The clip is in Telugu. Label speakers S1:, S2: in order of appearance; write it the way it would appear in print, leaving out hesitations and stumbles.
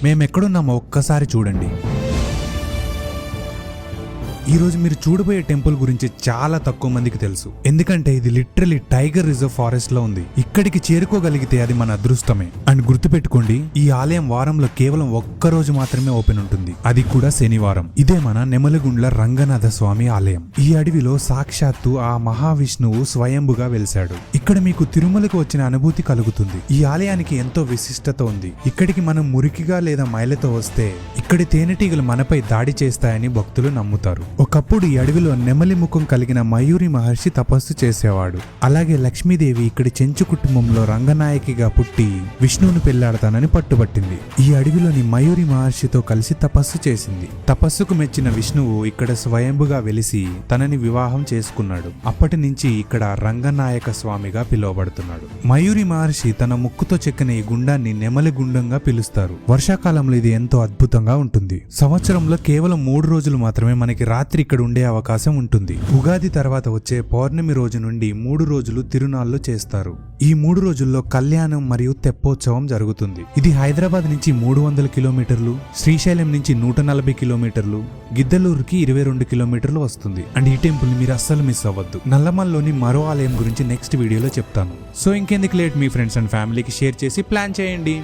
S1: మేమెక్కడున్నామో ఒక్కసారి చూడండి. ఈ రోజు మీరు చూడబోయే టెంపుల్ గురించి చాలా తక్కువ మందికి తెలుసు. ఎందుకంటే ఇది లిటరలీ టైగర్ రిజర్వ్ ఫారెస్ట్ లో ఉంది. ఇక్కడికి చేరుకోగలిగితే అది మన అదృష్టమే. అండ్ గుర్తుపెట్టుకోండి, ఈ ఆలయం వారంలో కేవలం ఒక్క రోజు మాత్రమే ఓపెన్ ఉంటుంది, అది కూడా శనివారం. ఇదే మన నెమలిగుండ్ల రంగనాథ స్వామి ఆలయం. ఈ అడవిలో సాక్షాత్తు ఆ మహావిష్ణువు స్వయంభుగా వెలిశాడు. ఇక్కడ మీకు తిరుమలకు వచ్చిన అనుభూతి కలుగుతుంది. ఈ ఆలయానికి ఎంతో విశిష్టత ఉంది. ఇక్కడికి మనం మురికిగా లేదా మైలతో వస్తే ఇక్కడి తేనెటీగలు మనపై దాడి చేస్తాయని భక్తులు నమ్ముతారు. ఒకప్పుడు ఈ అడవిలో నెమలి ముఖం కలిగిన మయూరి మహర్షి తపస్సు చేసేవాడు. అలాగే లక్ష్మీదేవి ఇక్కడి చెంచు కుటుంబంలో రంగనాయకిగా పుట్టి విష్ణువును పెళ్లాడతానని పట్టుబట్టింది. ఈ అడవిలోని మయూరి మహర్షితో కలిసి తపస్సు చేసింది. తపస్సుకు మెచ్చిన విష్ణువు ఇక్కడ స్వయంభుగా వెలిసి తనని వివాహం చేసుకున్నాడు. అప్పటి నుంచి ఇక్కడ రంగనాయక స్వామిగా పిలువబడుతున్నాడు. మయూరి మహర్షి తన ముక్కుతో చెక్కిన ఈ గుండాన్ని నెమలి గుండంగా పిలుస్తారు. వర్షాకాలంలో ఇది ఎంతో అద్భుతంగా ఉంటుంది. సంవత్సరంలో కేవలం 3 రోజులు మాత్రమే మనకి రాత్రి ఇక్కడ ఉండే అవకాశం ఉంటుంది. ఉగాది తర్వాత వచ్చే పౌర్ణమి రోజు నుండి 3 రోజులు తిరునాళ్లు చేస్తారు. ఈ 3 రోజుల్లో కళ్యాణం మరియు తెప్పోత్సవం జరుగుతుంది. ఇది హైదరాబాద్ నుంచి 300 కిలోమీటర్లు, శ్రీశైలం నుంచి 140 కిలోమీటర్లు, గిద్దలూరుకి 22 కిలోమీటర్లు వస్తుంది. అండ్ ఈ టెంపుల్ మీరు అస్సలు మిస్ అవ్వద్దు. నల్లమల్లోని మరో ఆలయం గురించి నెక్స్ట్ వీడియోలో చెప్తాను. సో ఇంకెందుకు లేట్, మీ ఫ్రెండ్స్ అండ్ ఫ్యామిలీకి షేర్ చేసి ప్లాన్ చేయండి.